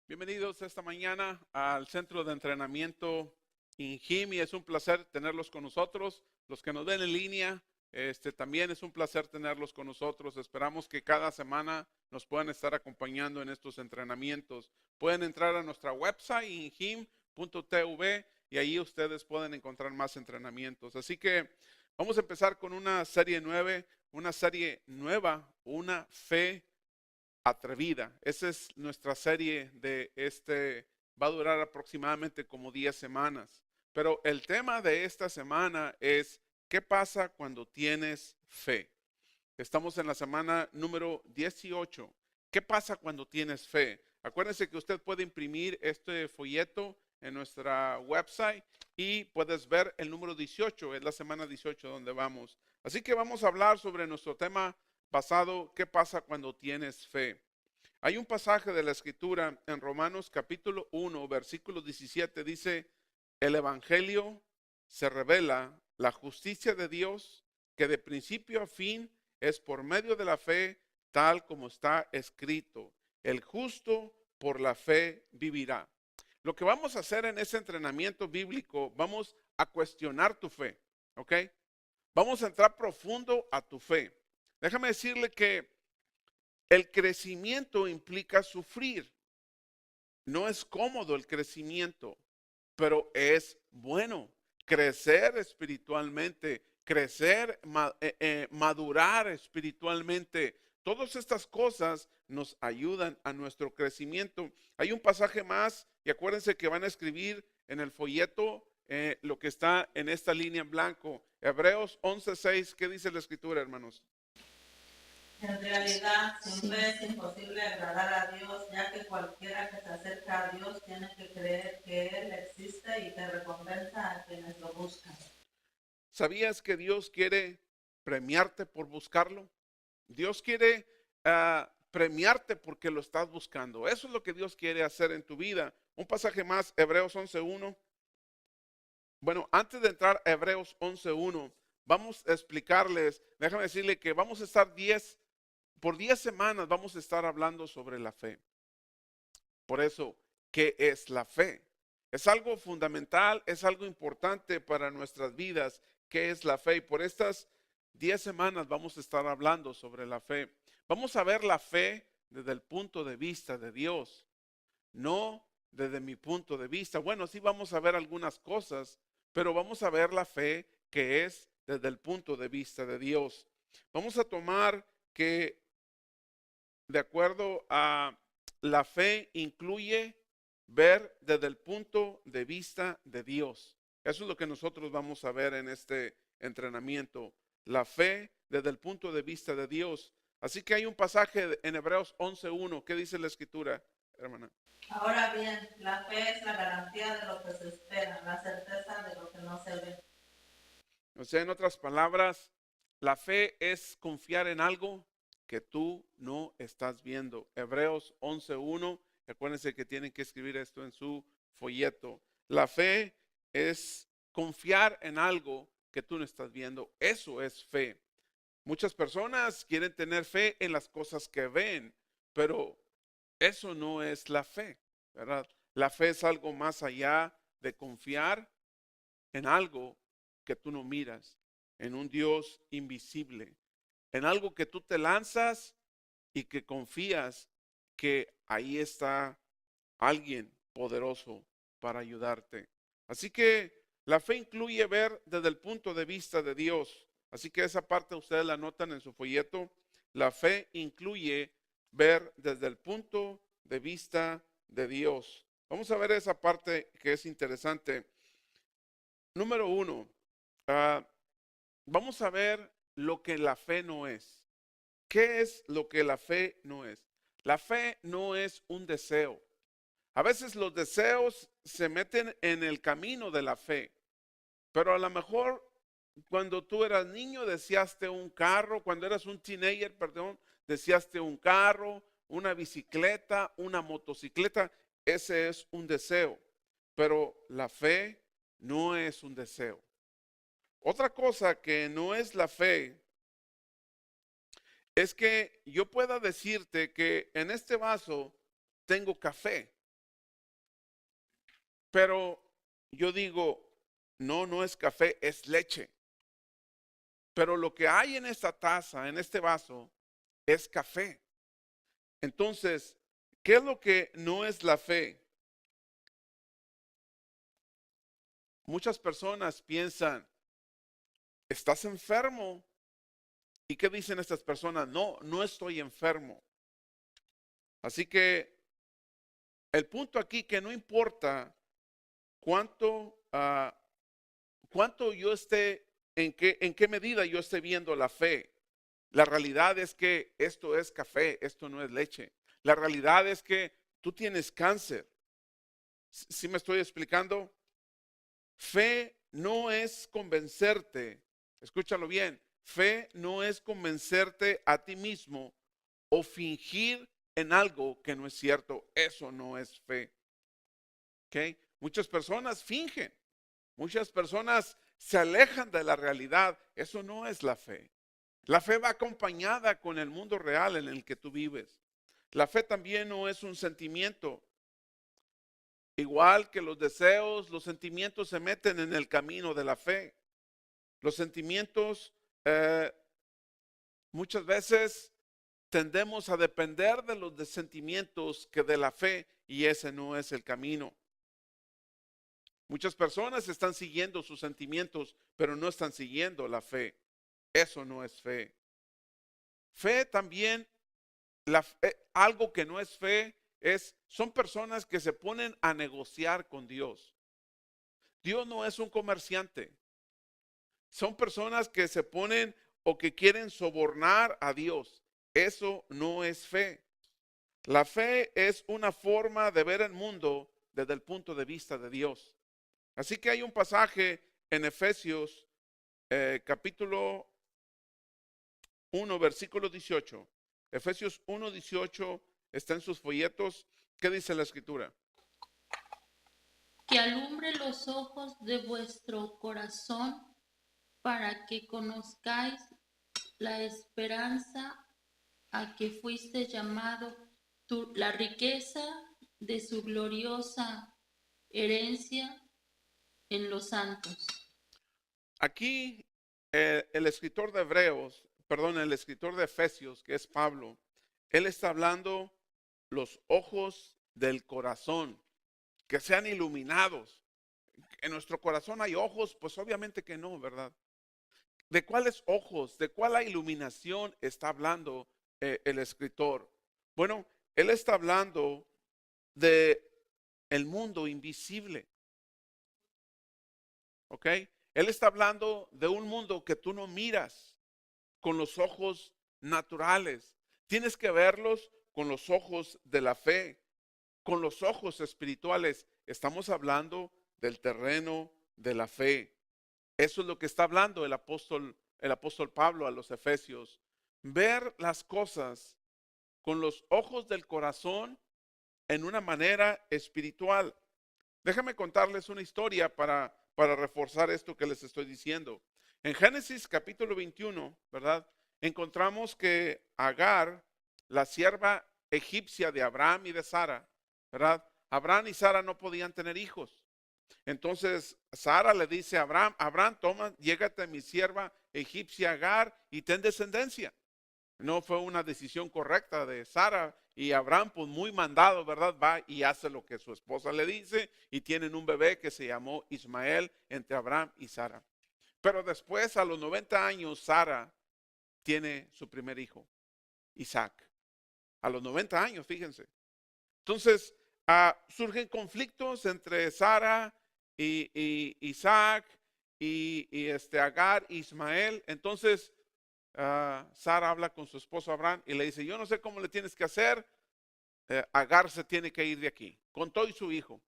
Bienvenidos esta mañana al Centro de Entrenamiento INGIM y es un placer tenerlos con nosotros. Los que nos ven en línea, también es un placer tenerlos con nosotros. Esperamos que cada semana nos puedan estar acompañando en estos entrenamientos. Pueden entrar a nuestra website ingim.tv y ahí ustedes pueden encontrar más entrenamientos. Así que vamos a empezar con una serie nueva, una fe atrevida. Esa es nuestra serie va a durar aproximadamente como 10 semanas. Pero el tema de esta semana es, ¿qué pasa cuando tienes fe? Estamos en la semana número 18. ¿Qué pasa cuando tienes fe? Acuérdense que usted puede imprimir este folleto en nuestra website y puedes ver el número 18, es la semana 18 donde vamos. Así que vamos a hablar sobre nuestro tema pasado, ¿qué pasa cuando tienes fe? Hay un pasaje de la Escritura en Romanos capítulo 1, versículo 17, dice, el Evangelio se revela la justicia de Dios que de principio a fin es por medio de la fe, tal como está escrito, el justo por la fe vivirá. Lo que vamos a hacer en ese entrenamiento bíblico, vamos a cuestionar tu fe, ¿ok? Vamos a entrar profundo a tu fe. Déjame decirle que el crecimiento implica sufrir. No es cómodo el crecimiento, pero es bueno. Crecer espiritualmente, madurar espiritualmente. Todas estas cosas nos ayudan a nuestro crecimiento. Hay un pasaje más y acuérdense que van a escribir en el folleto lo que está en esta línea en blanco. Hebreos 11:6, ¿qué dice la escritura, hermanos? En realidad, sin fe es imposible agradar a Dios, ya que cualquiera que se acerca a Dios tiene que creer que Él existe y que recompensa a quienes lo buscan. ¿Sabías que Dios quiere premiarte por buscarlo? Dios quiere premiarte porque lo estás buscando. Eso es lo que Dios quiere hacer en tu vida. Un pasaje más, Hebreos 11:1. Bueno, antes de entrar a Hebreos 11:1, vamos a explicarles, déjame decirle que vamos a estar por 10 semanas vamos a estar hablando sobre la fe. Por eso, ¿qué es la fe? Es algo fundamental, es algo importante para nuestras vidas. ¿Qué es la fe? Y por estas 10 semanas vamos a estar hablando sobre la fe. Vamos a ver la fe desde el punto de vista de Dios, no desde mi punto de vista. Bueno, sí vamos a ver algunas cosas, pero vamos a ver la fe que es desde el punto de vista de Dios. Vamos a tomar que de acuerdo a la fe incluye ver desde el punto de vista de Dios. Eso es lo que nosotros vamos a ver en este entrenamiento. La fe desde el punto de vista de Dios. Así que hay un pasaje en Hebreos 11:1. ¿Qué dice la escritura, hermana? Ahora bien, la fe es la garantía de lo que se espera, la certeza de lo que no se ve. O sea, en otras palabras, la fe es confiar en algo que tú no estás viendo. Hebreos 11:1. Acuérdense que tienen que escribir esto en su folleto. La fe es confiar en algo que tú no estás viendo. Eso es fe. Muchas personas quieren tener fe en las cosas que ven, pero eso no es la fe, ¿verdad? La fe es algo más allá de confiar en algo que tú no miras, en un Dios invisible, en algo que tú te lanzas y que confías que ahí está alguien poderoso para ayudarte. Así que la fe incluye ver desde el punto de vista de Dios. Así que esa parte ustedes la notan en su folleto. La fe incluye ver desde el punto de vista de Dios. Vamos a ver esa parte que es interesante. Número uno, ah, vamos a ver lo que la fe no es. ¿Qué es lo que la fe no es? La fe no es un deseo. A veces los deseos se meten en el camino de la fe, pero a lo mejor cuando tú eras niño deseaste un carro, cuando eras un teenager, perdón, deseaste un carro, una bicicleta, una motocicleta. Ese es un deseo, pero la fe no es un deseo. Otra cosa que no es la fe es que yo pueda decirte que en este vaso tengo café, Pero yo digo, no, no es café, es leche. Pero lo que hay en esta taza, en este vaso, es café. Entonces, ¿qué es lo que no es la fe? Muchas personas piensan, ¿estás enfermo? ¿Y qué dicen estas personas? No, no estoy enfermo. Así que el punto aquí que no importa cuánto yo esté, en qué medida yo esté viendo la fe. La realidad es que esto es café, esto no es leche. La realidad es que tú tienes cáncer. ¿Sí me estoy explicando? Fe no es convencerte, escúchalo bien, fe no es convencerte a ti mismo o fingir en algo que no es cierto. Eso no es fe. ¿Ok? Muchas personas fingen, muchas personas se alejan de la realidad. Eso no es la fe. La fe va acompañada con el mundo real en el que tú vives. La fe también no es un sentimiento. Igual que los deseos, los sentimientos se meten en el camino de la fe. Los sentimientos muchas veces tendemos a depender de los sentimientos que de la fe, y ese no es el camino. Muchas personas están siguiendo sus sentimientos, pero no están siguiendo la fe. Eso no es fe. Fe también, algo que no es fe, son personas que se ponen a negociar con Dios. Dios no es un comerciante. Son personas que se ponen o que quieren sobornar a Dios. Eso no es fe. La fe es una forma de ver el mundo desde el punto de vista de Dios. Así que hay un pasaje en Efesios capítulo 1, versículo 18. Efesios 1, 18 está en sus folletos. ¿Qué dice la escritura? Que alumbre los ojos de vuestro corazón para que conozcáis la esperanza a que fuiste llamado, la riqueza de su gloriosa herencia en los santos. Aquí el escritor de Hebreos, perdón, el escritor de Efesios, que es Pablo, él está hablando los ojos del corazón, que sean iluminados. En nuestro corazón hay ojos, pues obviamente que no, ¿verdad? ¿De cuáles ojos, de cuál iluminación está hablando el escritor? Bueno, él está hablando de el mundo invisible. ¿Ok? Él está hablando de un mundo que tú no miras con los ojos naturales. Tienes que verlos con los ojos de la fe, con los ojos espirituales. Estamos hablando del terreno de la fe. Eso es lo que está hablando el apóstol Pablo a los Efesios. Ver las cosas con los ojos del corazón en una manera espiritual. Déjame contarles una historia para reforzar esto que les estoy diciendo. En Génesis capítulo 21, ¿verdad? Encontramos que Agar, la sierva egipcia de Abraham y de Sara, ¿verdad? Abraham y Sara no podían tener hijos. Entonces Sara le dice a Abraham, Abraham, toma, llégate a mi sierva egipcia Agar y ten descendencia. No fue una decisión correcta de Sara, y Abraham, pues muy mandado, ¿verdad? Va y hace lo que su esposa le dice, y tienen un bebé que se llamó Ismael entre Abraham y Sara. Pero después, a los 90 años, Sara tiene su primer hijo, Isaac. A los 90 años, fíjense. Entonces, surgen conflictos entre Sara y Isaac y Agar, Ismael. Entonces, Sara habla con su esposo Abraham y le dice, yo no sé cómo le tienes que hacer, Agar se tiene que ir de aquí, con todo y su hijo.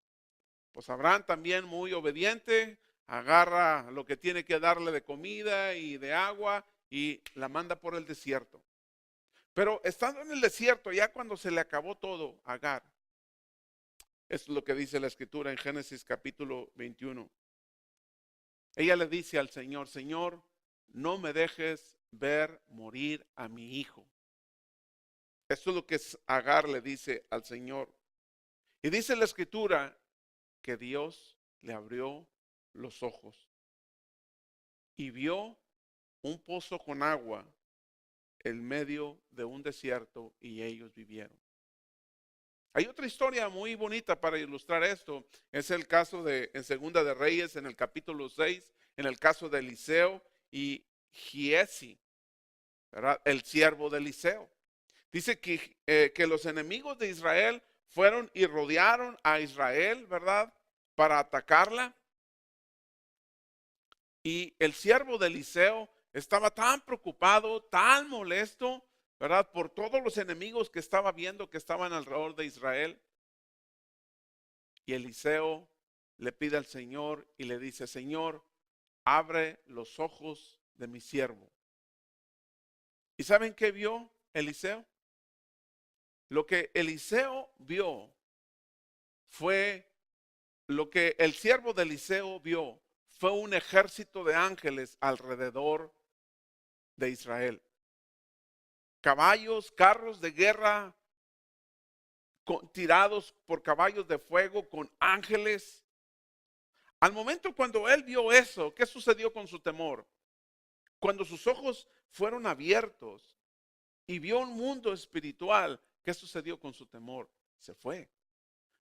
Pues Abraham también muy obediente, agarra lo que tiene que darle de comida y de agua y la manda por el desierto. Pero estando en el desierto, ya cuando se le acabó todo a Agar, es lo que dice la escritura en Génesis capítulo 21. Ella le dice al Señor, Señor, no me dejes ver morir a mi hijo. Eso es lo que Agar le dice al Señor. Y dice la escritura que Dios le abrió los ojos y vio un pozo con agua en medio de un desierto y ellos vivieron. Hay otra historia muy bonita para ilustrar esto. Es el caso en Segunda de Reyes, en el capítulo 6, en el caso de Eliseo y Giesi, ¿verdad? El siervo de Eliseo. Dice que los enemigos de Israel fueron y rodearon a Israel, ¿verdad? Para atacarla. Y el siervo de Eliseo estaba tan preocupado, tan molesto, ¿verdad? Por todos los enemigos que estaba viendo que estaban alrededor de Israel. Y Eliseo le pide al Señor y le dice: Señor, abre los ojos de mi siervo. ¿Y saben qué vio Eliseo? Lo que Eliseo vio fue, lo que el siervo de Eliseo vio fue un ejército de ángeles alrededor de Israel. Caballos, carros de guerra tirados por caballos de fuego con ángeles. Al momento cuando él vio eso, ¿qué sucedió con su temor? Cuando sus ojos fueron abiertos y vio un mundo espiritual, ¿qué sucedió con su temor? Se fue.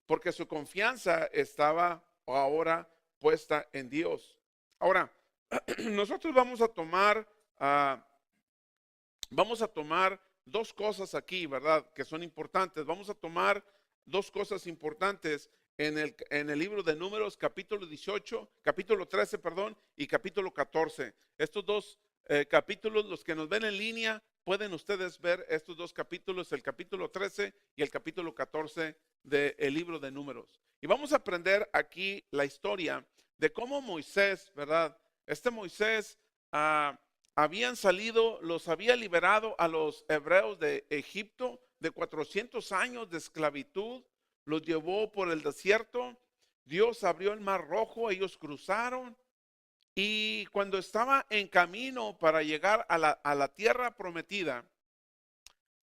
Porque su confianza estaba ahora puesta en Dios. Ahora, nosotros vamos a tomar dos cosas aquí, ¿verdad? Que son importantes. Vamos a tomar dos cosas importantes en el libro de Números, capítulo 13, y capítulo 14. Estos dos capítulos, los que nos ven en línea, pueden ustedes ver estos dos capítulos, el capítulo 13 y el capítulo 14 del libro de Números. Y vamos a aprender aquí la historia de cómo Moisés, ¿verdad? Moisés los había liberado a los hebreos de Egipto de 400 años de esclavitud, los llevó por el desierto, Dios abrió el mar rojo, ellos cruzaron, y cuando estaba en camino para llegar a la tierra prometida,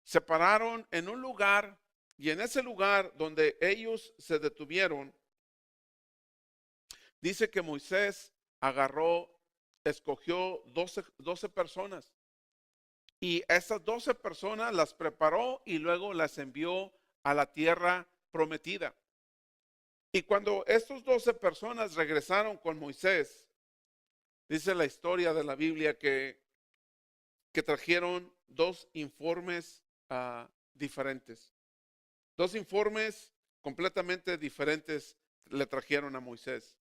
se pararon en un lugar, y en ese lugar donde ellos se detuvieron, dice que Moisés escogió 12 personas, y esas 12 personas las preparó y luego las envió a la tierra prometida. Y cuando estas 12 personas regresaron con Moisés, dice la historia de la Biblia que trajeron dos informes diferentes. Dos informes completamente diferentes le trajeron a Moisés.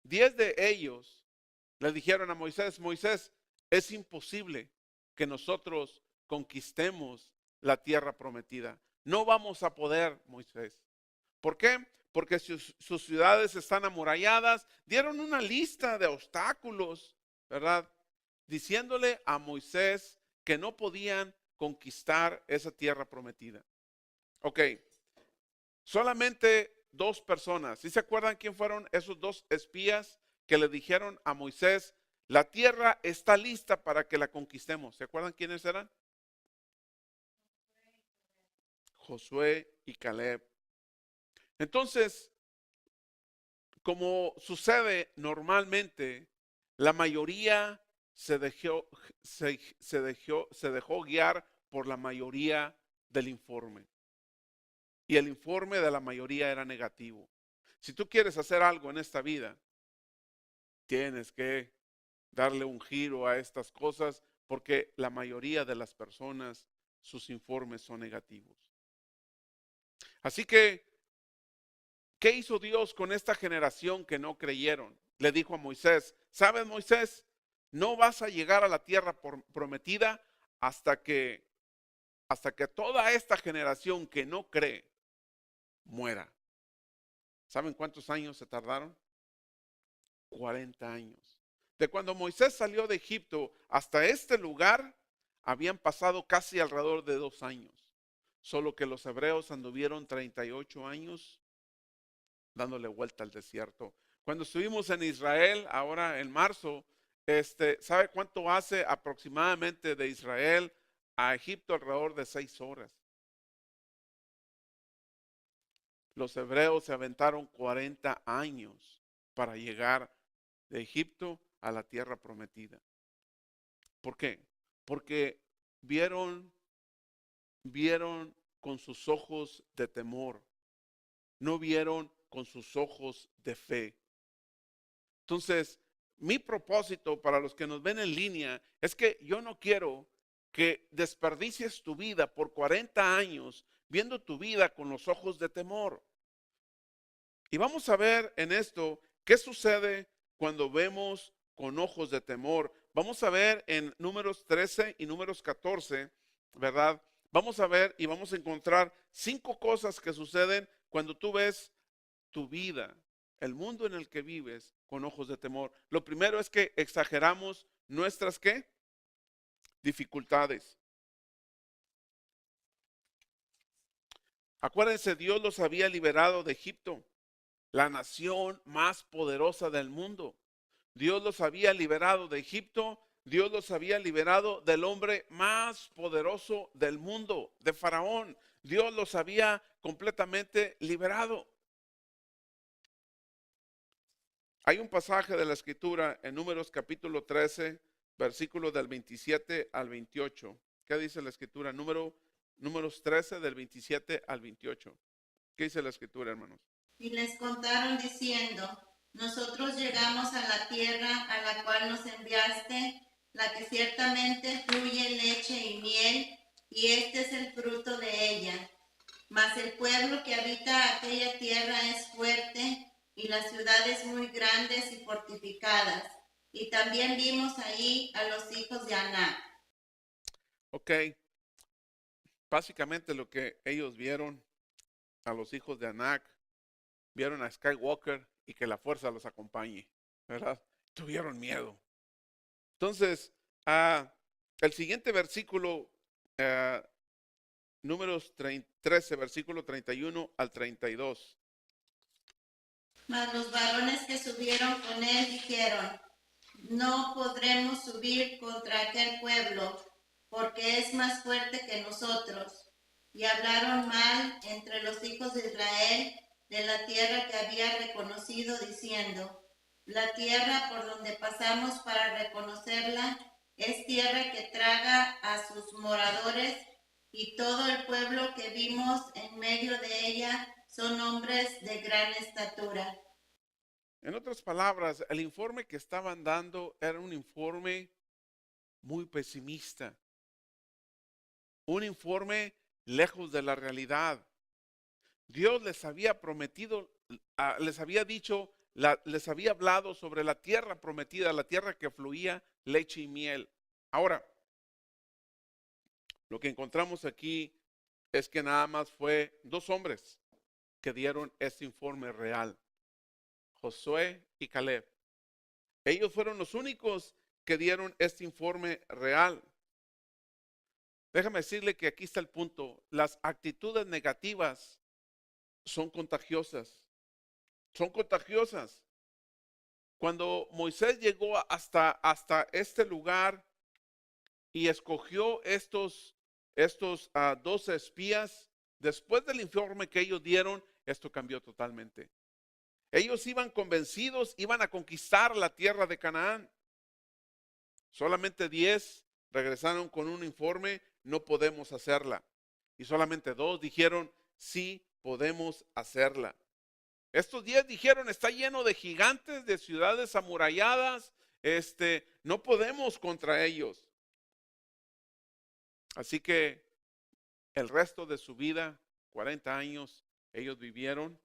10 de ellos le dijeron a Moisés: Moisés, es imposible que nosotros conquistemos la tierra prometida. No vamos a poder, Moisés. ¿Por qué? Porque sus ciudades están amuralladas. Dieron una lista de obstáculos, ¿verdad? Diciéndole a Moisés que no podían conquistar esa tierra prometida. Ok, solamente dos personas. ¿Sí se acuerdan quién fueron esos dos espías que le dijeron a Moisés: la tierra está lista para que la conquistemos? ¿Se acuerdan quiénes eran? Josué y Caleb. Entonces, como sucede normalmente, la mayoría se dejó guiar por la mayoría del informe. Y el informe de la mayoría era negativo. Si tú quieres hacer algo en esta vida, tienes que darle un giro a estas cosas, porque la mayoría de las personas, sus informes son negativos. Así que, ¿qué hizo Dios con esta generación que no creyeron? Le dijo a Moisés: ¿sabes, Moisés? No vas a llegar a la tierra prometida hasta que toda esta generación que no cree muera. ¿Saben cuántos años se tardaron? 40 años. De cuando Moisés salió de Egipto hasta este lugar, habían pasado casi alrededor de 2 años. Solo que los hebreos anduvieron 38 años dándole vuelta al desierto. Cuando estuvimos en Israel, ahora en marzo, ¿sabe cuánto hace aproximadamente de Israel a Egipto? Alrededor de 6 horas. Los hebreos se aventaron 40 años para llegar de Egipto a la tierra prometida. ¿Por qué? Porque vieron con sus ojos de temor, no vieron con sus ojos de fe. Entonces, mi propósito para los que nos ven en línea es que yo no quiero que desperdicies tu vida por 40 años viendo tu vida con los ojos de temor. Y vamos a ver en esto qué sucede cuando vemos con ojos de temor. Vamos a ver en Números 13 y Números 14, ¿verdad? Vamos a ver y vamos a encontrar 5 cosas que suceden cuando tú ves tu vida, el mundo en el que vives, con ojos de temor. Lo primero es que exageramos nuestras, ¿qué? Dificultades. Acuérdense, Dios los había liberado de Egipto, la nación más poderosa del mundo. Dios los había liberado de Egipto, Dios los había liberado del hombre más poderoso del mundo, de Faraón. Dios los había completamente liberado. Hay un pasaje de la Escritura en Números capítulo 13, versículos del 27 al 28. ¿Qué dice la Escritura? Números 13 del 27 al 28. ¿Qué dice la Escritura, hermanos? Y les contaron diciendo: nosotros llegamos a la tierra a la cual nos enviaste, la que ciertamente fluye leche y miel, y este es el fruto de ella. Mas el pueblo que habita aquella tierra es fuerte, y las ciudades muy grandes y fortificadas. Y también vimos ahí a los hijos de Anac. Ok, básicamente lo que ellos vieron a los hijos de Anac, vieron a Skywalker y que la fuerza los acompañe, ¿verdad? Tuvieron miedo. Entonces, el siguiente versículo, Números 13, versículo 31 al 32. Mas los varones que subieron con él dijeron: no podremos subir contra aquel pueblo, porque es más fuerte que nosotros. Y hablaron mal entre los hijos de Israel de la tierra que había reconocido, diciendo: la tierra por donde pasamos para reconocerla es tierra que traga a sus moradores, y todo el pueblo que vimos en medio de ella son hombres de gran estatura. En otras palabras, el informe que estaban dando era un informe muy pesimista, un informe lejos de la realidad. Dios les había prometido, les había dicho, les había hablado sobre la tierra prometida, la tierra que fluía leche y miel. Ahora, lo que encontramos aquí es que nada más fue 2 hombres que dieron este informe real: Josué y Caleb. Ellos fueron los únicos que dieron este informe real. Déjame decirle que aquí está el punto. Las actitudes negativas son contagiosas. Son contagiosas. Cuando Moisés llegó hasta este lugar y escogió estos 12 espías, después del informe que ellos dieron, esto cambió totalmente. Ellos iban convencidos, iban a conquistar la tierra de Canaán. Solamente 10 regresaron con un informe: no podemos hacerla. Y solamente 2 dijeron: sí podemos hacerla. Estos 10 dijeron: está lleno de gigantes, de ciudades amuralladas, no podemos contra ellos. Así que el resto de su vida, 40 años, ellos vivieron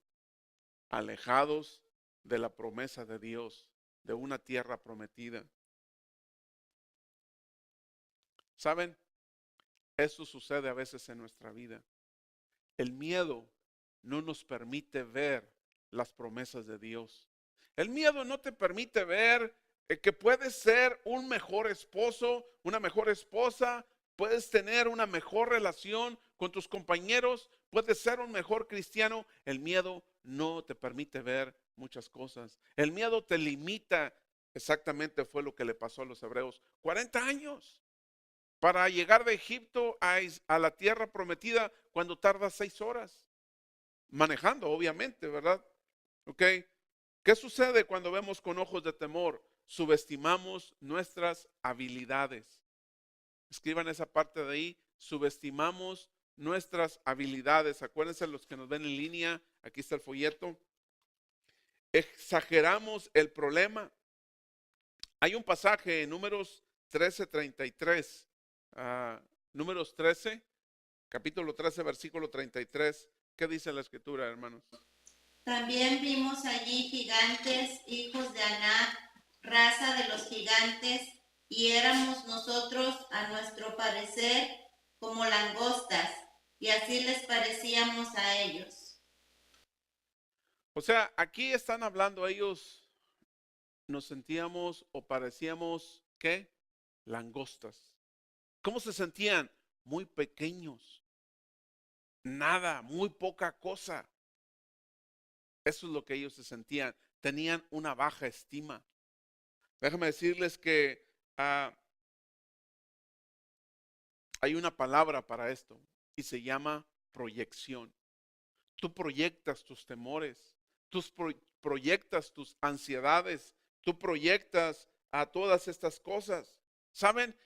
alejados de la promesa de Dios, de una tierra prometida. ¿Saben? Eso sucede a veces en nuestra vida. El miedo no nos permite ver las promesas de Dios. El miedo no te permite ver que puedes ser un mejor esposo, una mejor esposa, puedes tener una mejor relación con tus compañeros, puedes ser un mejor cristiano. El miedo no te permite ver muchas cosas. El miedo te limita. Exactamente fue lo que le pasó a los hebreos. 40 años para llegar de Egipto a la tierra prometida, cuando tarda 6 horas. manejando, obviamente, ¿verdad? ¿Ok? ¿Qué sucede cuando vemos con ojos de temor? Subestimamos nuestras habilidades. Escriban esa parte de ahí. Subestimamos nuestras habilidades. Acuérdense los que nos ven en línea. Aquí está el folleto. Exageramos el problema. Hay un pasaje en Números 13:33. Números 13, capítulo 13, versículo 33. ¿Qué dice la escritura, hermanos? También vimos allí gigantes, hijos de Anak, raza de los gigantes, y éramos nosotros, a nuestro parecer, como langostas, y así les parecíamos a ellos. O sea, aquí están hablando ellos, nos sentíamos o parecíamos, ¿qué? Langostas. ¿Cómo se sentían? Muy pequeños. Nada, muy poca cosa. Eso es lo que ellos se sentían. Tenían una baja estima. Déjame decirles que hay una palabra para esto y se llama proyección. Tú proyectas tus temores, tú proyectas tus ansiedades, tú proyectas a todas estas cosas. ¿Saben?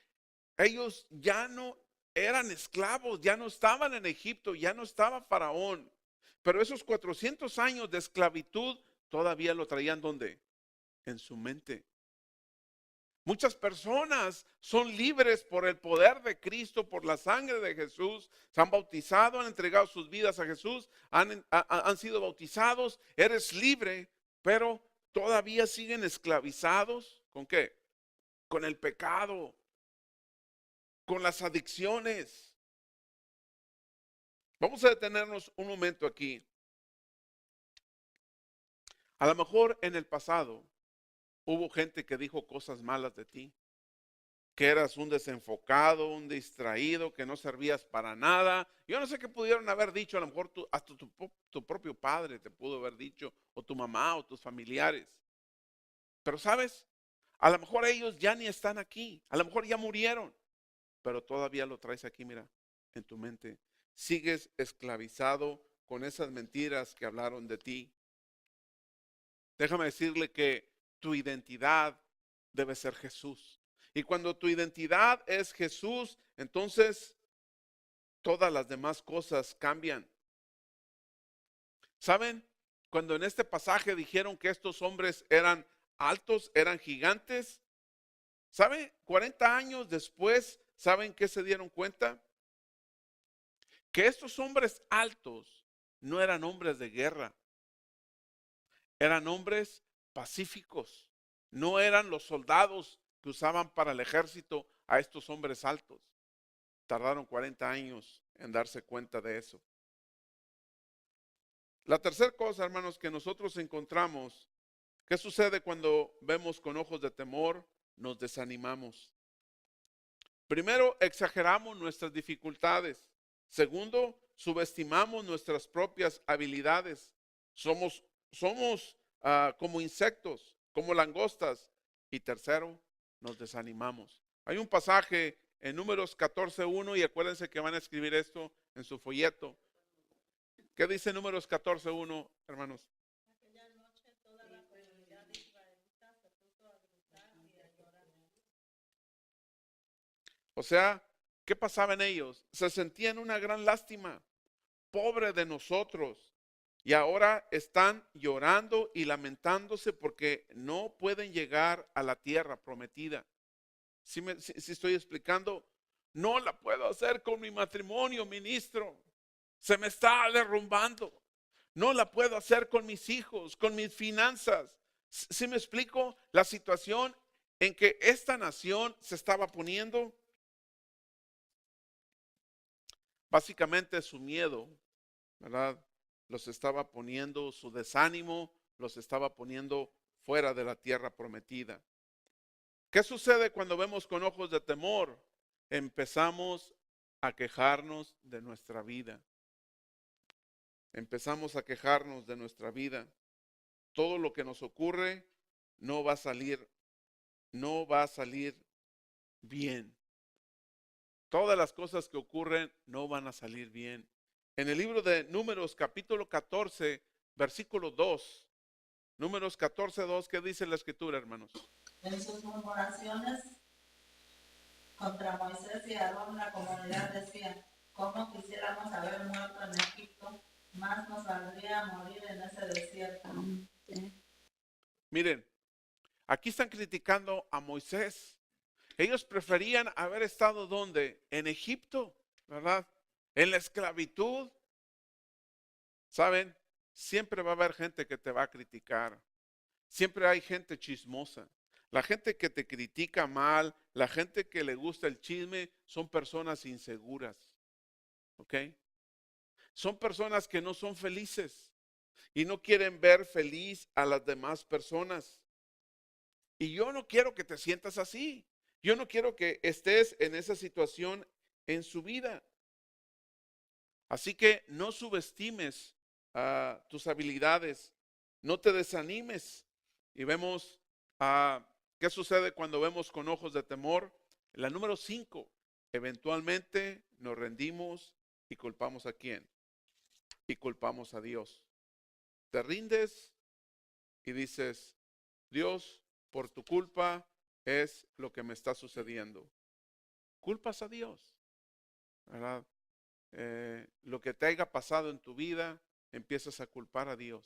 Ellos ya no eran esclavos, ya no estaban en Egipto, ya no estaba Faraón. Pero esos 400 años de esclavitud todavía lo traían ¿dónde? En su mente. Muchas personas son libres por el poder de Cristo, por la sangre de Jesús. Se han bautizado, han entregado sus vidas a Jesús, han sido bautizados. Eres libre, pero todavía siguen esclavizados. ¿Con qué? Con el pecado, con las adicciones. Vamos a detenernos un momento aquí. A lo mejor en el pasado hubo gente que dijo cosas malas de ti, que eras un desenfocado, un distraído, que no servías para nada. Yo no sé qué pudieron haber dicho, a lo mejor hasta tu propio padre te pudo haber dicho, o tu mamá, o tus familiares. Pero sabes, a lo mejor ellos ya ni están aquí, a lo mejor ya murieron, pero todavía lo traes aquí, mira, en tu mente. Sigues esclavizado con esas mentiras que hablaron de ti. Déjame decirle que tu identidad debe ser Jesús. Y cuando tu identidad es Jesús, entonces todas las demás cosas cambian. ¿Saben? Cuando en este pasaje dijeron que estos hombres eran altos, eran gigantes, ¿saben? 40 años después, ¿saben qué se dieron cuenta? Que estos hombres altos no eran hombres de guerra. Eran hombres pacíficos. No eran los soldados que usaban para el ejército a estos hombres altos. Tardaron 40 años en darse cuenta de eso. La tercera cosa, hermanos, que nosotros encontramos, ¿qué sucede cuando vemos con ojos de temor? Nos desanimamos. Primero, exageramos nuestras dificultades. Segundo, subestimamos nuestras propias habilidades. Somos como insectos, como langostas. Y tercero, nos desanimamos. Hay un pasaje en Números 14:1 y acuérdense que van a escribir esto en su folleto. ¿Qué dice Números 14:1, hermanos? Aquella noche toda la comunidad israelita se puso a gritar y a llorar. O sea, ¿qué pasaba en ellos? Se sentían una gran lástima. Pobre de nosotros. Y ahora están llorando y lamentándose porque no pueden llegar a la tierra prometida. Si estoy explicando, no la puedo hacer con mi matrimonio, ministro. Se me está derrumbando. No la puedo hacer con mis hijos, con mis finanzas. ¿Sí me explico la situación en que esta nación se estaba poniendo? Básicamente su miedo, ¿verdad? Los estaba poniendo, su desánimo los estaba poniendo fuera de la tierra prometida. ¿Qué sucede cuando vemos con ojos de temor? Empezamos a quejarnos de nuestra vida. Empezamos a quejarnos de nuestra vida. Todo lo que nos ocurre no va a salir bien. Todas las cosas que ocurren no van a salir bien. en el libro de Números capítulo 14, versículo 2. Números 14, 2, ¿qué dice la escritura, hermanos? En sus murmuraciones contra Moisés y Aarón, la comunidad decía: ¿cómo quisiéramos haber muerto en Egipto? Más nos valdría morir en ese desierto. Miren, aquí están criticando a Moisés. Ellos preferían haber estado ¿dónde? En Egipto, ¿verdad? En la esclavitud. ¿Saben? Siempre va a haber gente que te va a criticar. Siempre hay gente chismosa. La gente que te critica mal, la gente que le gusta el chisme, son personas inseguras. ¿Ok? Son personas que no son felices y no quieren ver feliz a las demás personas. Y yo no quiero que te sientas así. Yo no quiero que estés en esa situación en su vida. Así que no subestimes tus habilidades, no te desanimes. Y vemos qué sucede cuando vemos con ojos de temor. La número 5, eventualmente nos rendimos y culpamos ¿a quién? Y culpamos a Dios. Te rindes y dices: Dios, por tu culpa es lo que me está sucediendo. Culpas a Dios, ¿verdad? Lo que te haya pasado en tu vida, empiezas a culpar a Dios.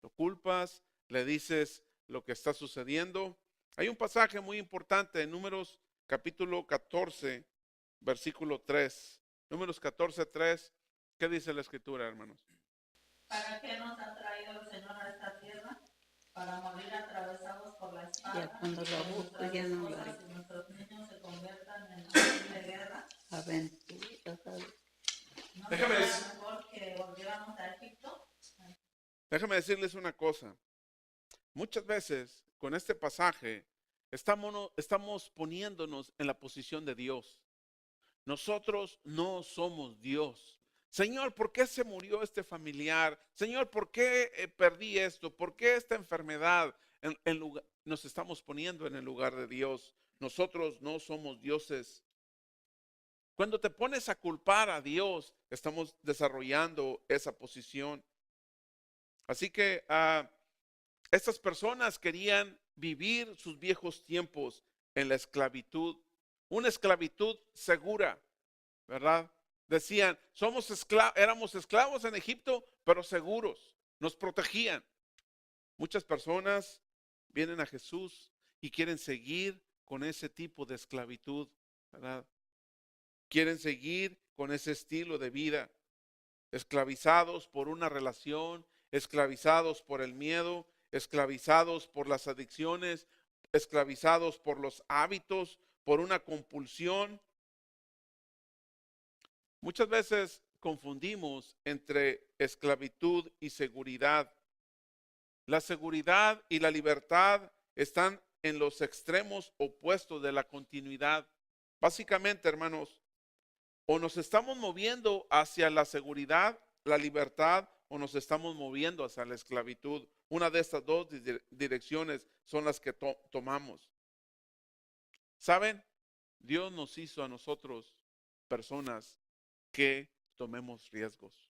Lo culpas, le dices lo que está sucediendo. Hay un pasaje muy importante en Números capítulo 14, versículo 3. Números 14, 3. ¿Qué dice la escritura, hermanos? ¿Para qué nos ha traído el Señor a esta tierra? Para morir atravesados por la espada. Ya cuando y la que busco nuestras ya no la esposas hay. y nuestros niños se conviertan en así de guerra. Aventura, ¿sabes? ¿No Déjame sería decir- mejor que volviéramos a Egipto? Déjame decirles una cosa. Muchas veces con este pasaje estamos poniéndonos en la posición de Dios. Nosotros no somos Dios. Señor, ¿por qué se murió este familiar? Señor, ¿por qué perdí esto? ¿Por qué esta enfermedad? Nos estamos poniendo en el lugar de Dios. Nosotros no somos dioses. Cuando te pones a culpar a Dios, estamos desarrollando esa posición. Así que estas personas querían vivir sus viejos tiempos en la esclavitud, una esclavitud segura, ¿verdad? Decían, éramos esclavos en Egipto, pero seguros, nos protegían. Muchas personas vienen a Jesús y quieren seguir con ese tipo de esclavitud, ¿verdad? Quieren seguir con ese estilo de vida, esclavizados por una relación, esclavizados por el miedo, esclavizados por las adicciones, esclavizados por los hábitos, por una compulsión. Muchas veces confundimos entre esclavitud y seguridad. La seguridad y la libertad están en los extremos opuestos de la continuidad. Básicamente, hermanos, o nos estamos moviendo hacia la seguridad, la libertad, o nos estamos moviendo hacia la esclavitud. Una de estas dos direcciones son las que tomamos. ¿Saben? Dios nos hizo a nosotros personas que tomemos riesgos.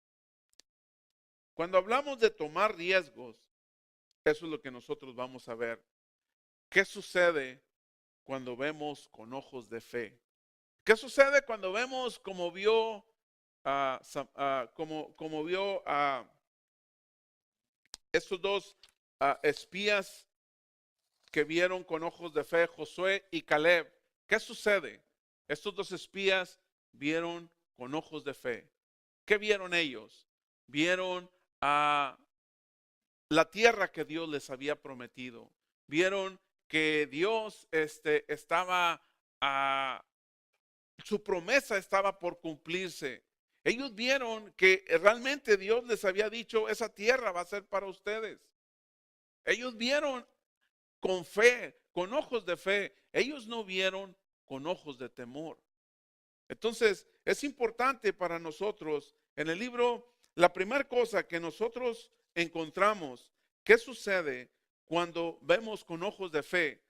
Cuando hablamos de tomar riesgos, eso es lo que nosotros vamos a ver. ¿Qué sucede cuando vemos con ojos de fe? ¿Qué sucede cuando vemos como vio estos dos espías que vieron con ojos de fe, Josué y Caleb? ¿Qué sucede? Estos dos espías vieron con ojos de fe. ¿Qué vieron ellos? Vieron la tierra que Dios les había prometido. Vieron que Dios su promesa estaba por cumplirse. Ellos vieron que realmente Dios les había dicho, esa tierra va a ser para ustedes. Ellos vieron con fe, con ojos de fe. Ellos no vieron con ojos de temor. Entonces, es importante para nosotros, en el libro, la primera cosa que nosotros encontramos, ¿qué sucede cuando vemos con ojos de fe?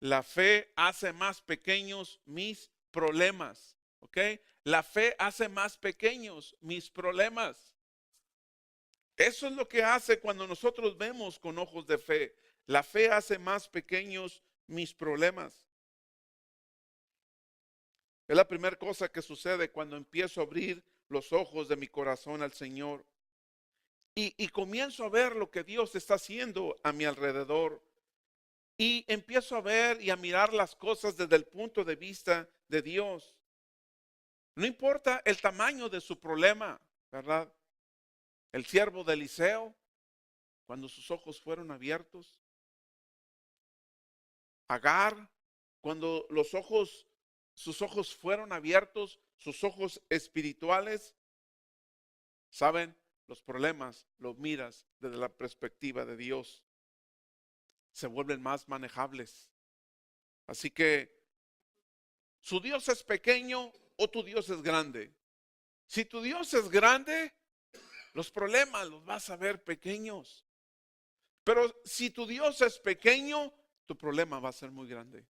La fe hace más pequeños mis problemas, ¿Ok? La fe hace más pequeños mis problemas. Eso es lo que hace cuando nosotros vemos con ojos de fe. La fe hace más pequeños mis problemas. Es la primera cosa que sucede cuando empiezo a abrir los ojos de mi corazón al Señor. Y comienzo a ver lo que Dios está haciendo a mi alrededor. Y empiezo a ver y a mirar las cosas desde el punto de vista de Dios. No importa el tamaño de su problema, ¿verdad? El siervo de Eliseo, cuando sus ojos fueron abiertos. Agar, cuando sus ojos fueron abiertos, sus ojos espirituales. ¿Saben? Los problemas los miras desde la perspectiva de Dios. Se vuelven más manejables. Así que, ¿su Dios es pequeño o tu Dios es grande? Si tu Dios es grande, los problemas los vas a ver pequeños. Pero si tu Dios es pequeño, tu problema va a ser muy grande.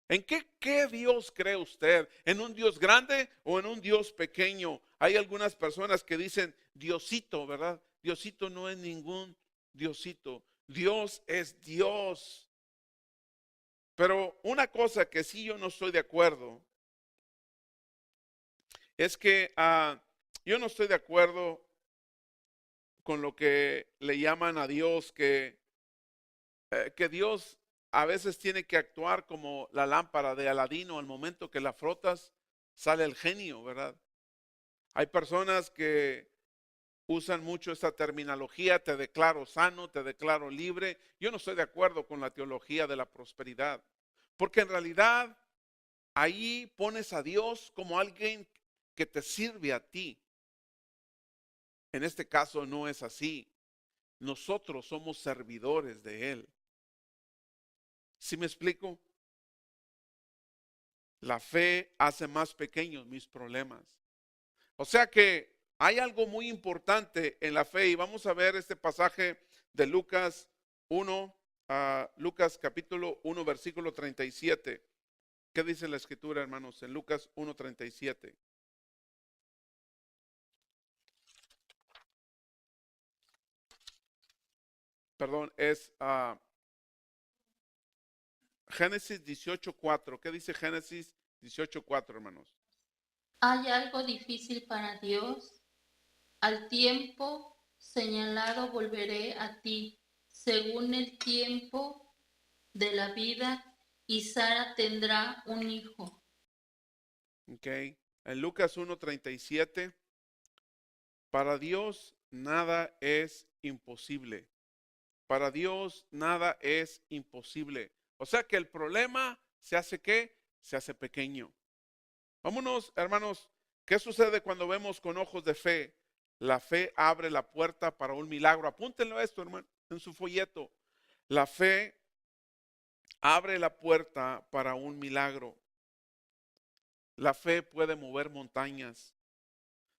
¿En qué Dios cree usted? ¿En un Dios grande o en un Dios pequeño? Hay algunas personas que dicen Diosito, ¿verdad? Diosito no es ningún Diosito. Dios es Dios. Pero una cosa que sí yo no estoy de acuerdo es que yo no estoy de acuerdo con lo que le llaman a Dios, que Dios a veces tiene que actuar como la lámpara de Aladino. Al momento que la frotas, sale el genio, ¿verdad? Hay personas que usan mucho esta terminología, te declaro sano, te declaro libre. Yo no estoy de acuerdo con la teología de la prosperidad, porque en realidad ahí pones a Dios como alguien que te sirve a ti. En este caso no es así. Nosotros somos servidores de Él. ¿Sí me explico? La fe hace más pequeños mis problemas. O sea que hay algo muy importante en la fe, y vamos a ver este pasaje de Lucas 1, Lucas capítulo 1, versículo 37. ¿Qué dice la escritura, hermanos? En Lucas 1:37. Perdón, es Génesis 18:4. ¿Qué dice Génesis 18:4, hermanos? ¿Hay algo difícil para Dios? Al tiempo señalado volveré a ti, según el tiempo de la vida, y Sara tendrá un hijo. Ok. En Lucas 1:37, para Dios nada es imposible. Para Dios nada es imposible. O sea que el problema se hace ¿qué? Se hace pequeño. Vámonos, hermanos. ¿Qué sucede cuando vemos con ojos de fe? La fe abre la puerta para un milagro. Apúntenlo esto, hermano, en su folleto. La fe abre la puerta para un milagro. La fe puede mover montañas.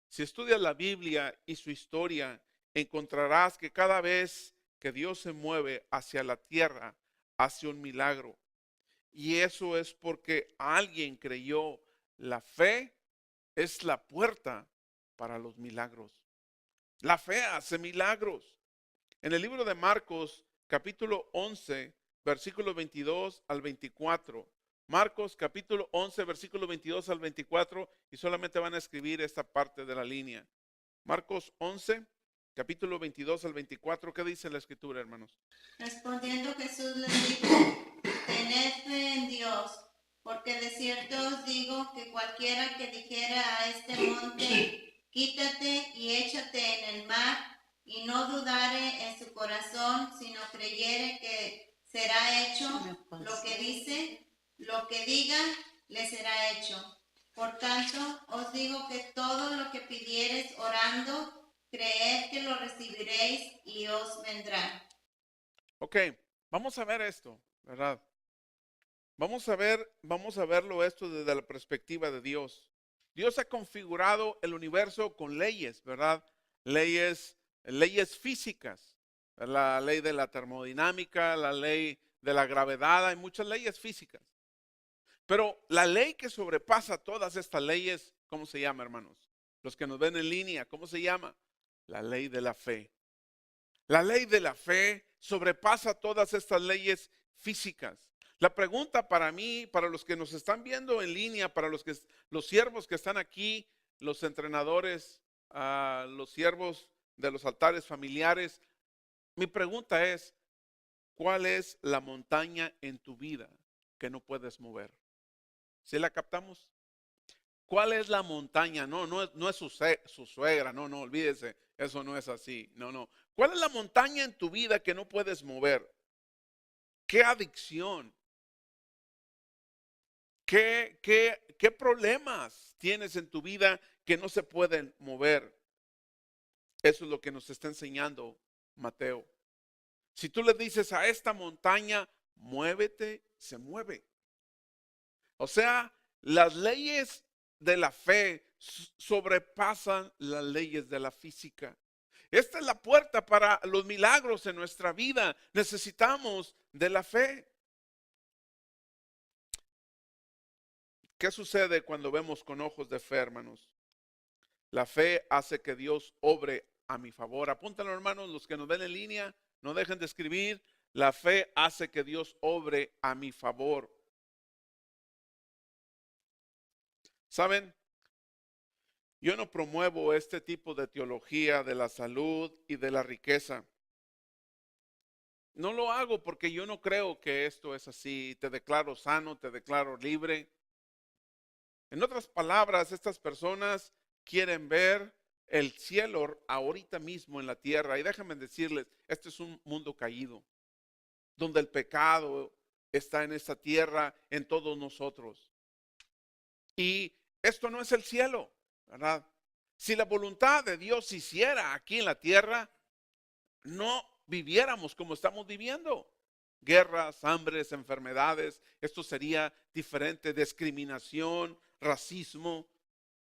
Si estudias la Biblia y su historia, encontrarás que cada vez que Dios se mueve hacia la tierra, hace un milagro. Y eso es porque alguien creyó. La fe es la puerta para los milagros. La fe hace milagros. En el libro de Marcos, capítulo 11, versículo 22 al 24. Marcos, capítulo 11, versículo 22 al 24. Y solamente van a escribir esta parte de la línea. Marcos 11, capítulo 22 al 24. ¿Qué dice la escritura, hermanos? Respondiendo Jesús les dijo, tened fe en Dios, porque de cierto os digo que cualquiera que dijera a este monte, quítate y échate en el mar, y no dudare en su corazón, sino creyere que será hecho lo que dice, lo que diga, le será hecho. Por tanto, os digo que todo lo que pidiereis orando, creed que lo recibiréis y os vendrá. Ok, vamos a ver esto, ¿verdad? Vamos a verlo esto desde la perspectiva de Dios. Dios ha configurado el universo con leyes, ¿verdad? Leyes físicas. La ley de la termodinámica, la ley de la gravedad, hay muchas leyes físicas. Pero la ley que sobrepasa todas estas leyes, ¿cómo se llama, hermanos? Los que nos ven en línea, ¿cómo se llama? La ley de la fe. La ley de la fe sobrepasa todas estas leyes físicas. La pregunta para mí, para los que nos están viendo en línea, para los siervos que están aquí, los entrenadores, los siervos de los altares familiares, mi pregunta es, ¿cuál es la montaña en tu vida que no puedes mover? ¿Sí la captamos? ¿Cuál es la montaña? No es su suegra, no, olvídese, eso no es así, no. ¿Cuál es la montaña en tu vida que no puedes mover? ¿Qué adicción? ¿Qué problemas tienes en tu vida que no se pueden mover? Eso es lo que nos está enseñando Mateo. Si tú le dices a esta montaña, muévete, se mueve. O sea, las leyes de la fe sobrepasan las leyes de la física. Esta es la puerta para los milagros en nuestra vida. Necesitamos de la fe. ¿Qué sucede cuando vemos con ojos de fe, hermanos? La fe hace que Dios obre a mi favor. Apúntalo, hermanos, los que nos ven en línea, no dejen de escribir. La fe hace que Dios obre a mi favor. ¿Saben? Yo no promuevo este tipo de teología de la salud y de la riqueza. No lo hago porque yo no creo que esto es así. Te declaro sano, te declaro libre. En otras palabras, estas personas quieren ver el cielo ahorita mismo en la tierra. Y déjenme decirles, este es un mundo caído, donde el pecado está en esta tierra, en todos nosotros. Y esto no es el cielo, ¿verdad? Si la voluntad de Dios se hiciera aquí en la tierra, no viviéramos como estamos viviendo. Guerras, hambres, enfermedades, esto sería diferente, discriminación, racismo.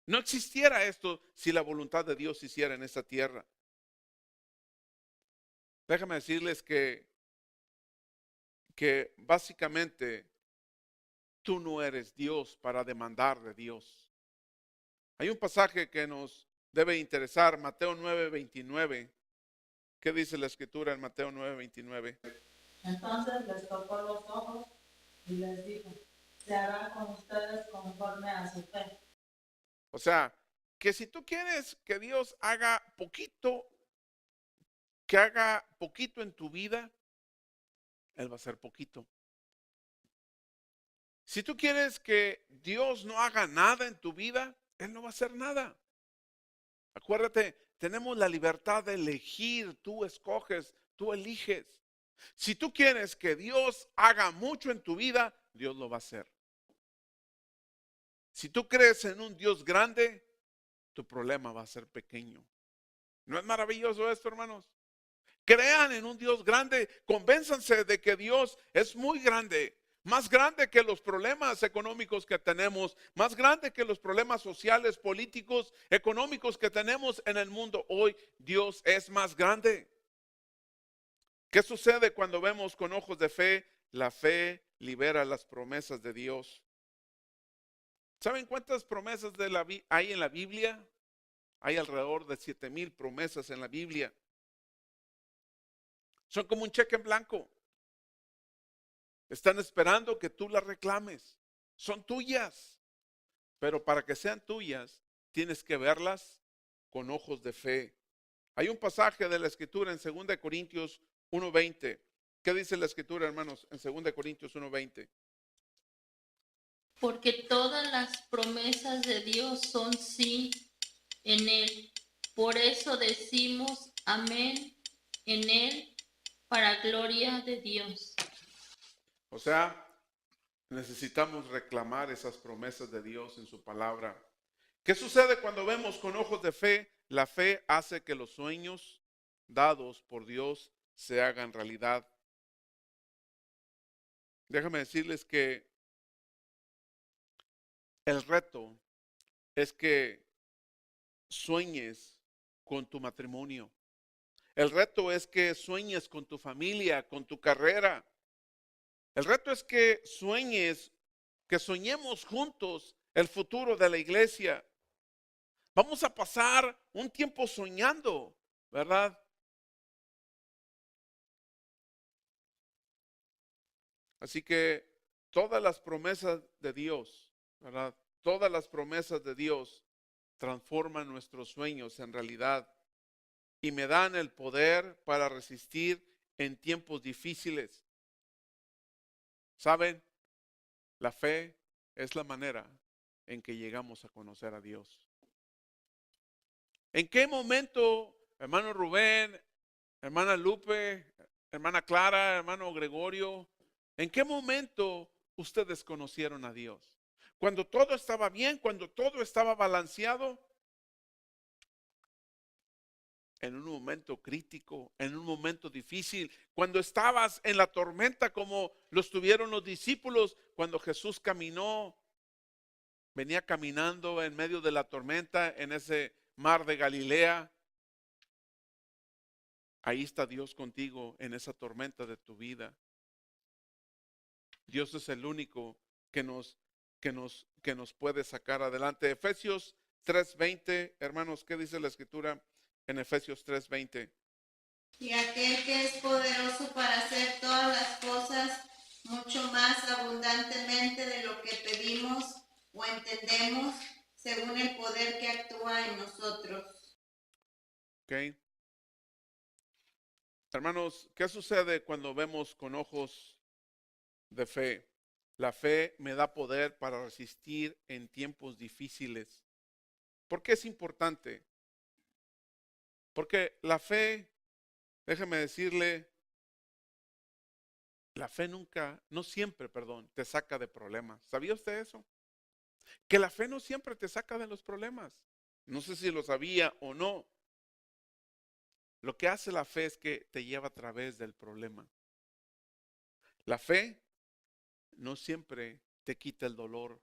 No existiera esto si la voluntad de Dios se hiciera en esta tierra. Déjame decirles que básicamente tú no eres Dios para demandar de Dios. Hay un pasaje que nos debe interesar, Mateo 9:29. ¿Qué dice la escritura en Mateo 9:29? Entonces les tocó los ojos y les dijo, se hará con ustedes conforme a su fe. O sea, que si tú quieres que Dios haga poquito en tu vida, Él va a hacer poquito. Si tú quieres que Dios no haga nada en tu vida, Él no va a hacer nada. Acuérdate, tenemos la libertad de elegir, tú escoges, tú eliges. Si tú quieres que Dios haga mucho en tu vida, Dios lo va a hacer. Si tú crees en un Dios grande, tu problema va a ser pequeño. ¿No es maravilloso esto, hermanos? Crean en un Dios grande, convénzanse de que Dios es muy grande. Más grande que los problemas económicos que tenemos, más grande que los problemas sociales, políticos, económicos que tenemos en el mundo hoy. Dios es más grande. ¿Qué sucede cuando vemos con ojos de fe? La fe libera las promesas de Dios. ¿Saben cuántas promesas hay en la Biblia? Hay alrededor de 7,000 promesas en la Biblia. Son como un cheque en blanco. Están esperando que tú las reclames. Son tuyas. Pero para que sean tuyas, tienes que verlas con ojos de fe. Hay un pasaje de la Escritura en 2 Corintios 1:20. ¿Qué dice la Escritura, hermanos? En 2 Corintios 1:20. Porque todas las promesas de Dios son sí en Él. Por eso decimos amén en Él, para gloria de Dios. O sea, necesitamos reclamar esas promesas de Dios en su palabra. ¿Qué sucede cuando vemos con ojos de fe? La fe hace que los sueños dados por Dios se hagan realidad. Déjame decirles que el reto es que sueñes con tu matrimonio. El reto es que sueñes con tu familia, con tu carrera. El reto es que sueñes que soñemos juntos el futuro de la iglesia. Vamos a pasar un tiempo soñando, ¿verdad? Así que todas las promesas de Dios, ¿verdad? Todas las promesas de Dios transforman nuestros sueños en realidad y me dan el poder para resistir en tiempos difíciles. ¿Saben? La fe es la manera en que llegamos a conocer a Dios. ¿En qué momento, hermano Rubén, hermana Lupe, hermana Clara, hermano Gregorio, en qué momento ustedes conocieron a Dios? Cuando todo estaba bien, cuando todo estaba balanceado, en un momento crítico, en un momento difícil, cuando estabas en la tormenta como lo estuvieron los discípulos, cuando Jesús caminó, venía caminando en medio de la tormenta en ese mar de Galilea. Ahí está Dios contigo en esa tormenta de tu vida. Dios es el único que nos puede sacar adelante. Efesios 3:20, hermanos, ¿qué dice la escritura en Efesios 3:20? Y aquel que es poderoso para hacer todas las cosas mucho más abundantemente de lo que pedimos o entendemos, según el poder que actúa en nosotros. Ok. Hermanos, ¿qué sucede cuando vemos con ojos de fe? La fe me da poder para resistir en tiempos difíciles. ¿Por qué es importante? Porque la fe, déjeme decirle, la fe no siempre, te saca de problemas. ¿Sabía usted eso? Que la fe no siempre te saca de los problemas. No sé si lo sabía o no. Lo que hace la fe es que te lleva a través del problema. La fe no siempre te quita el dolor.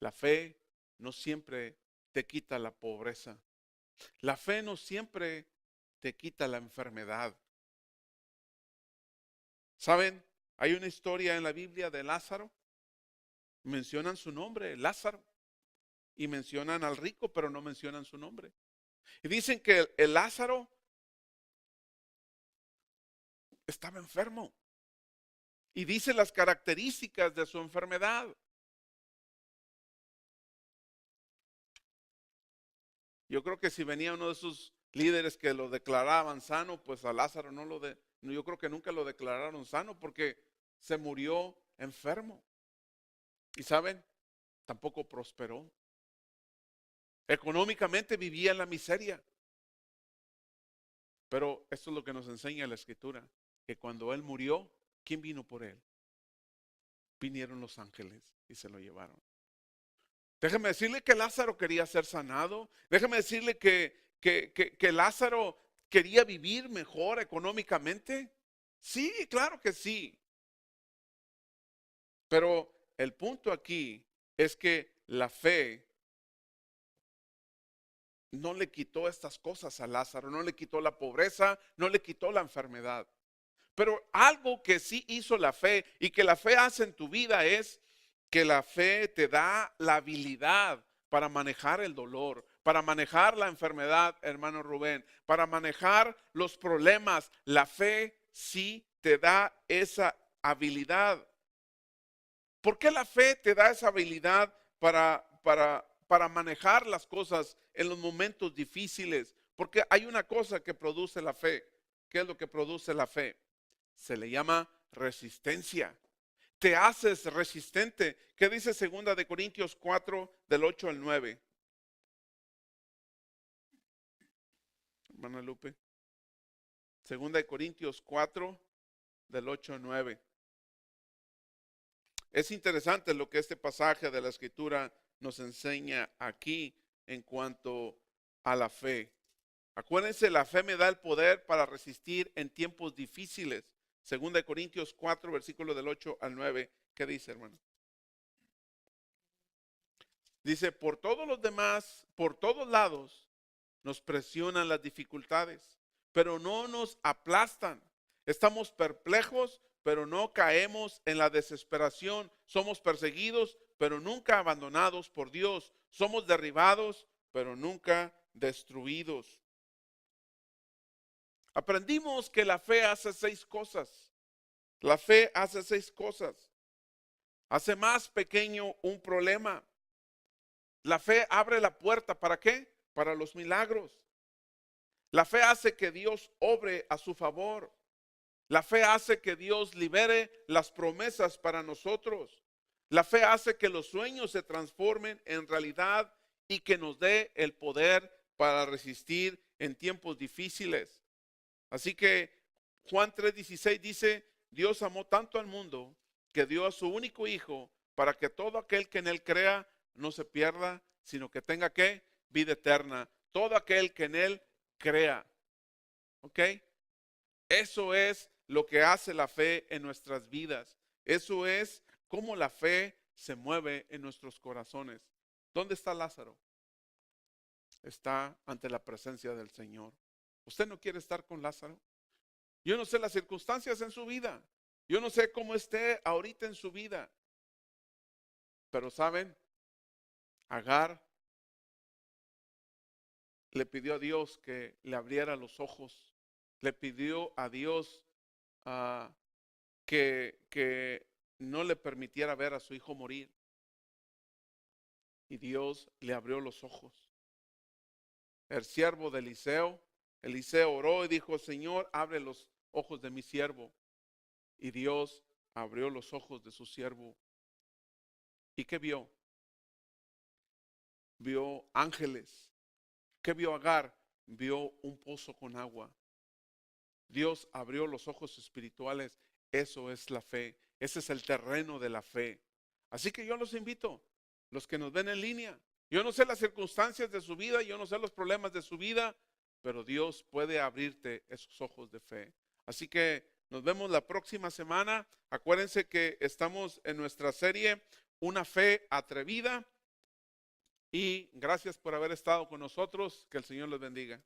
La fe no siempre te quita la pobreza. La fe no siempre te quita la enfermedad. ¿Saben? Hay una historia en la Biblia de Lázaro. Mencionan su nombre, Lázaro. Y mencionan al rico, pero no mencionan su nombre. Y dicen que el Lázaro estaba enfermo. Y dice las características de su enfermedad. Yo creo que si venía uno de esos líderes que lo declaraban sano, pues a Lázaro yo creo que nunca lo declararon sano porque se murió enfermo. Y saben, tampoco prosperó. Económicamente vivía en la miseria. Pero esto es lo que nos enseña la Escritura, que cuando él murió, ¿quién vino por él? Vinieron los ángeles y se lo llevaron. Déjeme decirle que Lázaro quería ser sanado. Déjeme decirle que Lázaro quería vivir mejor económicamente. Sí, claro que sí. Pero el punto aquí es que la fe no le quitó estas cosas a Lázaro, no le quitó la pobreza, no le quitó la enfermedad. Pero algo que sí hizo la fe y que la fe hace en tu vida es que la fe te da la habilidad para manejar el dolor, para manejar la enfermedad, hermano Rubén, para manejar los problemas. La fe sí te da esa habilidad. ¿Por qué la fe te da esa habilidad para manejar las cosas en los momentos difíciles? Porque hay una cosa que produce la fe. ¿Qué es lo que produce la fe? Se le llama resistencia. Te haces resistente. ¿Qué dice 2 de Corintios 4 del 8 al 9? Hermana Lupe. 2 de Corintios 4 del 8 al 9. Es interesante lo que este pasaje de la Escritura nos enseña aquí en cuanto a la fe. Acuérdense, la fe me da el poder para resistir en tiempos difíciles. 2 Corintios 4, versículo del 8 al 9. ¿Qué dice, hermano? Dice, por todos los demás, por todos lados, nos presionan las dificultades, pero no nos aplastan. Estamos perplejos, pero no caemos en la desesperación. Somos perseguidos, pero nunca abandonados por Dios. Somos derribados, pero nunca destruidos. Aprendimos que la fe hace 6 cosas. La fe hace 6 cosas. Hace más pequeño un problema. La fe abre la puerta, ¿para qué? Para los milagros. La fe hace que Dios obre a su favor. La fe hace que Dios libere las promesas para nosotros. La fe hace que los sueños se transformen en realidad y que nos dé el poder para resistir en tiempos difíciles. Así que Juan 3:16 dice, Dios amó tanto al mundo que dio a su único hijo para que todo aquel que en él crea no se pierda, sino que tenga ¿qué? Vida eterna. Todo aquel que en él crea. ¿Ok? Eso es lo que hace la fe en nuestras vidas. Eso es cómo la fe se mueve en nuestros corazones. ¿Dónde está Lázaro? Está ante la presencia del Señor. ¿Usted no quiere estar con Lázaro? Yo no sé las circunstancias en su vida. Yo no sé cómo esté ahorita en su vida. Pero ¿saben? Agar le pidió a Dios que le abriera los ojos. Le pidió a Dios que no le permitiera ver a su hijo morir. Y Dios le abrió los ojos. El siervo de Eliseo oró y dijo, Señor, abre los ojos de mi siervo. Y Dios abrió los ojos de su siervo. ¿Y qué vio? Vio ángeles. ¿Qué vio Agar? Vio un pozo con agua. Dios abrió los ojos espirituales. Eso es la fe. Ese es el terreno de la fe. Así que yo los invito, los que nos ven en línea. Yo no sé las circunstancias de su vida, yo no sé los problemas de su vida, pero Dios puede abrirte esos ojos de fe. Así que nos vemos la próxima semana. Acuérdense que estamos en nuestra serie Una fe atrevida. Y gracias por haber estado con nosotros. Que el Señor les bendiga.